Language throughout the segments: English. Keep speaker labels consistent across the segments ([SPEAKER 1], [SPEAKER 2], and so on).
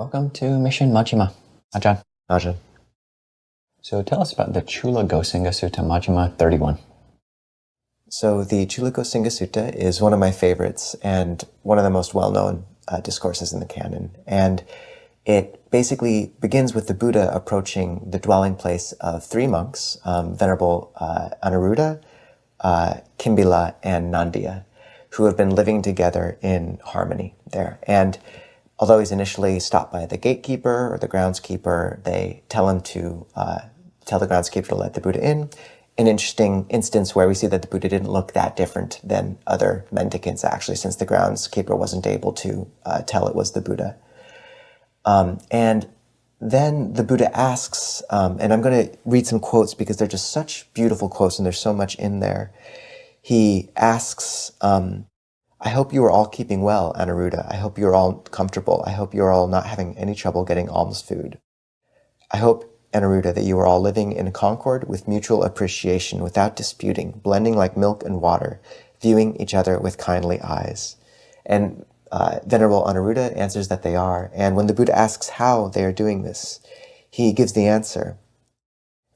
[SPEAKER 1] Welcome to Mission Majjhima. Ajahn.
[SPEAKER 2] Ajahn.
[SPEAKER 1] So tell us about the Cūḻagosiṅga Sutta, Majjhima 31.
[SPEAKER 2] So the Cūḻagosiṅga Sutta is one of my favorites and one of the most well-known discourses in the canon. And it basically begins with the Buddha approaching the dwelling place of three monks, Venerable Anuruddha, Kimbila, and Nandiya, who have been living together in harmony there. And although he's initially stopped by the gatekeeper or the groundskeeper, they tell him to tell the groundskeeper to let the Buddha in. An interesting instance where we see that the Buddha didn't look that different than other mendicants, actually, since the groundskeeper wasn't able to tell it was the Buddha. And then the Buddha asks, and I'm going to read some quotes because they're just such beautiful quotes and there's so much in there. He asks, I hope you are all keeping well, Anuruddha. I hope you are all comfortable. I hope you are all not having any trouble getting alms food. I hope, Anuruddha, that you are all living in concord with mutual appreciation without disputing, blending like milk and water, viewing each other with kindly eyes. And Venerable Anuruddha answers that they are. And when the Buddha asks how they are doing this, he gives the answer.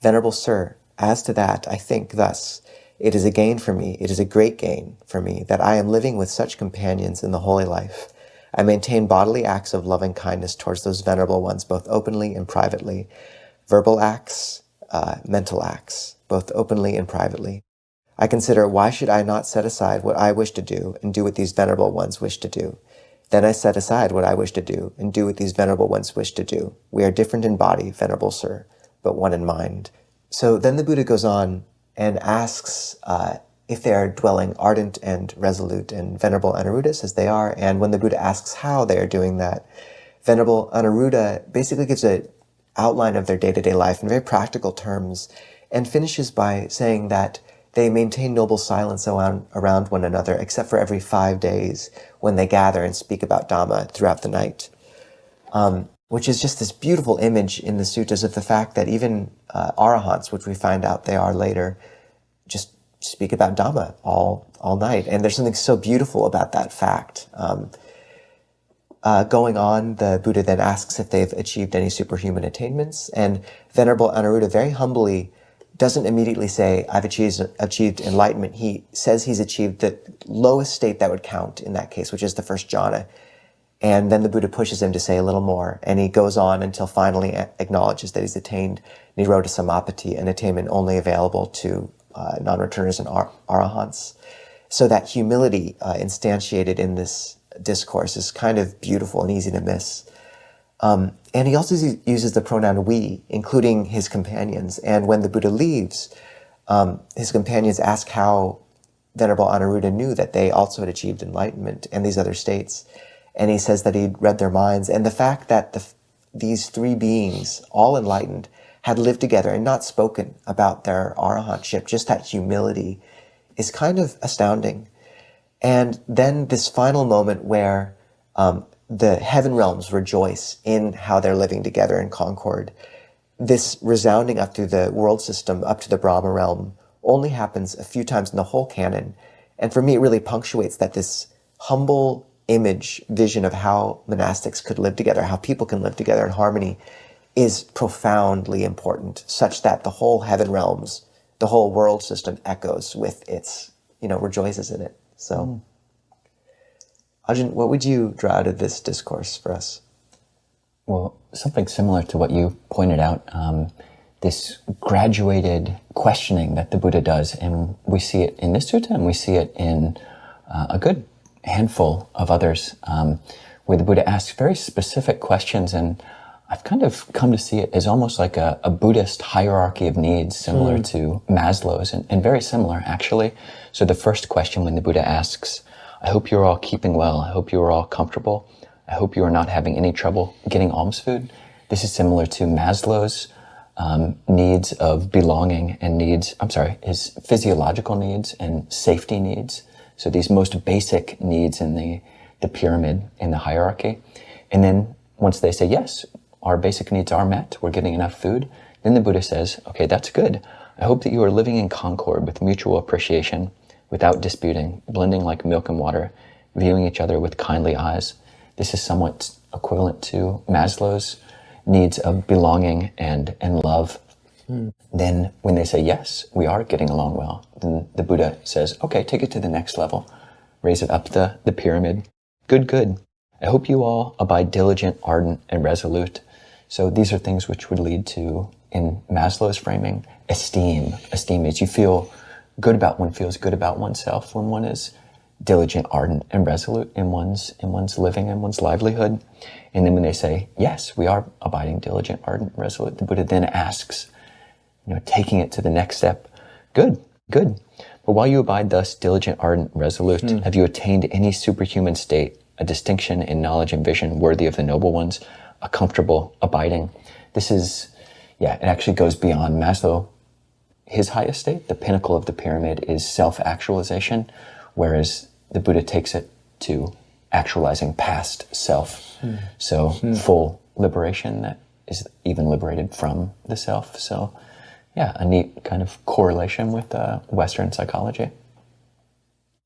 [SPEAKER 2] Venerable Sir, as to that, I think thus. It is a gain for me, it is a great gain for me, that I am living with such companions in the holy life. I maintain bodily acts of loving kindness towards those venerable ones, both openly and privately. Verbal acts, mental acts, both openly and privately. I consider, why should I not set aside what I wish to do and do what these venerable ones wish to do? Then I set aside what I wish to do and do what these venerable ones wish to do. We are different in body, Venerable Sir, but one in mind. So then the Buddha goes on and asks if they are dwelling ardent and resolute, and Venerable Anuruddha says they are. And when the Buddha asks how they are doing that, Venerable Anuruddha basically gives an outline of their day-to-day life in very practical terms and finishes by saying that they maintain noble silence around one another, except for every 5 days when they gather and speak about Dhamma throughout the night. Which is just this beautiful image in the suttas of the fact that even arahants, which we find out they are later, just speak about Dhamma all night. And there's something so beautiful about that fact. Going on, the Buddha then asks if they've achieved any superhuman attainments. And Venerable Anuruddha very humbly doesn't immediately say, I've achieved enlightenment. He says he's achieved the lowest state that would count in that case, which is the first jhana. And then the Buddha pushes him to say a little more, and he goes on until finally acknowledges that he's attained Nirodha Samapatti, an attainment only available to non-returners and arahants. So that humility instantiated in this discourse is kind of beautiful and easy to miss. And he also uses the pronoun we, including his companions. And when the Buddha leaves, his companions ask how Venerable Anuruddha knew that they also had achieved enlightenment and these other states. And he says that he'd read their minds. And the fact that these three beings, all enlightened, had lived together and not spoken about their arahantship, just that humility, is kind of astounding. And then this final moment where the heaven realms rejoice in how they're living together in concord, this resounding up through the world system, up to the Brahma realm, only happens a few times in the whole canon. And for me, it really punctuates that this humble vision of how monastics could live together, how people can live together in harmony, is profoundly important, such that the whole heaven realms, the whole world system echoes with its, rejoices in it. So, Ajahn, what would you draw out of this discourse for us?
[SPEAKER 1] Well, something similar to what you pointed out, this graduated questioning that the Buddha does, and we see it in this sutta, and we see it in a good handful of others, where the Buddha asks very specific questions, and I've kind of come to see it as almost like a Buddhist hierarchy of needs, similar to Maslow's, and very similar, actually. So the first question when the Buddha asks, I hope you're all keeping well, I hope you are all comfortable, I hope you are not having any trouble getting alms food. This is similar to Maslow's needs of belonging and his physiological needs and safety needs. So these most basic needs in the pyramid, in the hierarchy. And then once they say, yes, our basic needs are met, we're getting enough food, then the Buddha says, okay, that's good. I hope that you are living in concord with mutual appreciation, without disputing, blending like milk and water, viewing each other with kindly eyes. This is somewhat equivalent to Maslow's needs of belonging and love. Then when they say, yes, we are getting along well, then the Buddha says, okay, take it to the next level. Raise it up the pyramid. Good, good. I hope you all abide diligent, ardent, and resolute. So these are things which would lead to, in Maslow's framing, esteem. Esteem is you feel good about, one feels good about oneself when one is diligent, ardent, and resolute in one's living and one's livelihood. And then when they say, yes, we are abiding diligent, ardent, and resolute, the Buddha then asks, taking it to the next step, good, good. But while you abide thus diligent, ardent, resolute, have you attained any superhuman state, a distinction in knowledge and vision worthy of the noble ones, a comfortable abiding? This is, it actually goes beyond Maslow. His highest state, the pinnacle of the pyramid, is self-actualization, whereas the Buddha takes it to actualizing past self. So full liberation that is even liberated from the self. So a neat kind of correlation with Western psychology.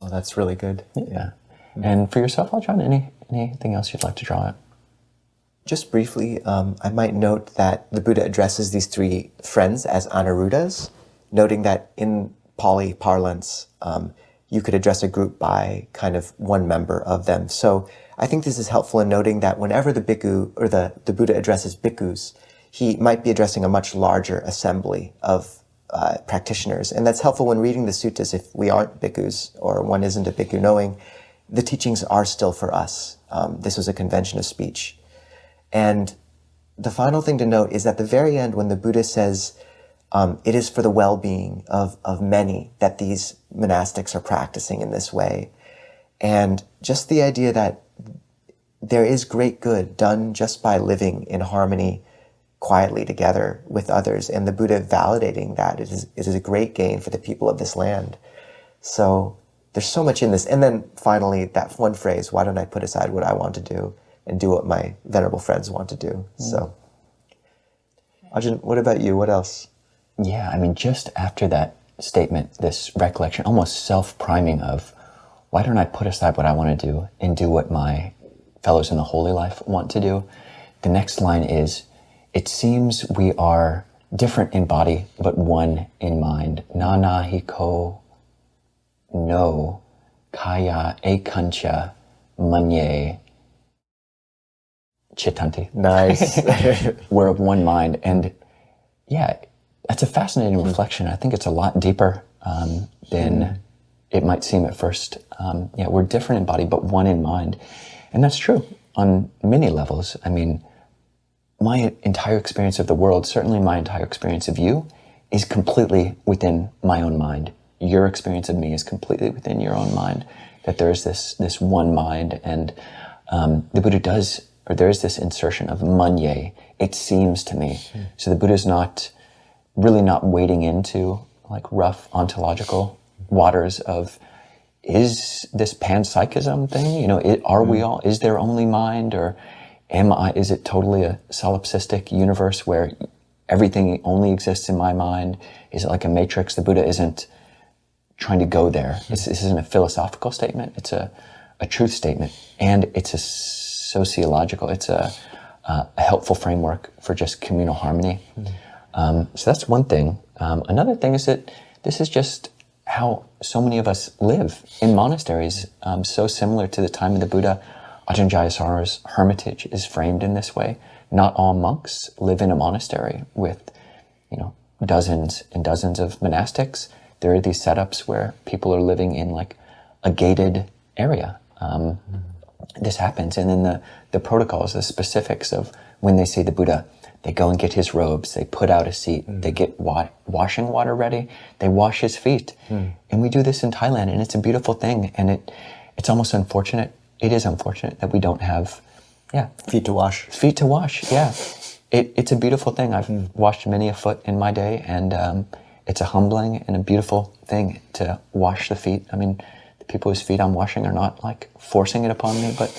[SPEAKER 2] Well, that's really good.
[SPEAKER 1] Yeah. And for yourself, Ajahn, anything else you'd like to draw out?
[SPEAKER 2] Just briefly, I might note that the Buddha addresses these three friends as Anuruddhas, noting that in Pali parlance, you could address a group by kind of one member of them. So I think this is helpful in noting that whenever the bhikkhu or the Buddha addresses bhikkhus, he might be addressing a much larger assembly of practitioners. And that's helpful when reading the suttas if we aren't bhikkhus or one isn't a bhikkhu, knowing the teachings are still for us. This was a convention of speech. And the final thing to note is at the very end when the Buddha says, it is for the well-being of many that these monastics are practicing in this way. And just the idea that there is great good done just by living in harmony quietly together with others, and the Buddha validating that it is a great gain for the people of this land. So there's so much in this. And then finally, that one phrase, why don't I put aside what I want to do and do what my venerable friends want to do? So, Ajahn, what about you? What else?
[SPEAKER 1] Yeah, I mean, just after that statement, this recollection, almost self-priming of, why don't I put aside what I want to do and do what my fellows in the holy life want to do? The next line is, it seems we are different in body, but one in mind. Nana hiko no kaya ekancha manye chitanti.
[SPEAKER 2] Nice.
[SPEAKER 1] We're of one mind. And that's a fascinating reflection. I think it's a lot deeper than it might seem at first. We're different in body, but one in mind. And that's true on many levels. I mean, my entire experience of the world, certainly my entire experience of you, is completely within my own mind. Your experience of me is completely within your own mind, that there is this one mind. And the Buddha there is this insertion of manye, it seems to me. So the Buddha's really not wading into like rough ontological waters of, is this panpsychism thing? Are we all, is there only mind, or is it totally a solipsistic universe where everything only exists in my mind? Is it like a matrix? The Buddha isn't trying to go there. This isn't a philosophical statement. It's a truth statement. And it's a sociological, it's a helpful framework for just communal harmony. So that's one thing. Another thing is that this is just how so many of us live in monasteries, so similar to the time of the Buddha. Ajahn Jayasara's hermitage is framed in this way. Not all monks live in a monastery with, dozens and dozens of monastics. There are these setups where people are living in like a gated area. This happens. And then the protocols, the specifics of when they see the Buddha, they go and get his robes, they put out a seat, they get washing water ready, they wash his feet. And we do this in Thailand, and it's a beautiful thing. And it's almost unfortunate. It is unfortunate that we don't have,
[SPEAKER 2] feet to wash.
[SPEAKER 1] Feet to wash, yeah. It's a beautiful thing. I've washed many a foot in my day, and it's a humbling and a beautiful thing to wash the feet. I mean, the people whose feet I'm washing are not like forcing it upon me, but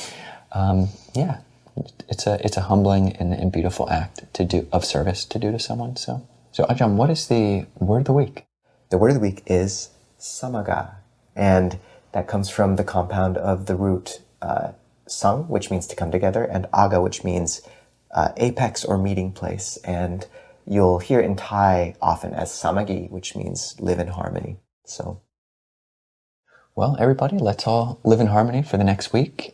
[SPEAKER 1] it's a humbling and beautiful act to do of service to do to someone. So Ajahn, what is the word of the week?
[SPEAKER 2] The word of the week is samaga, and that comes from the compound of the root sang, which means to come together, and aga, which means apex or meeting place. And you'll hear it in Thai often as samagi, which means live in harmony. So,
[SPEAKER 1] well, everybody, let's all live in harmony for the next week.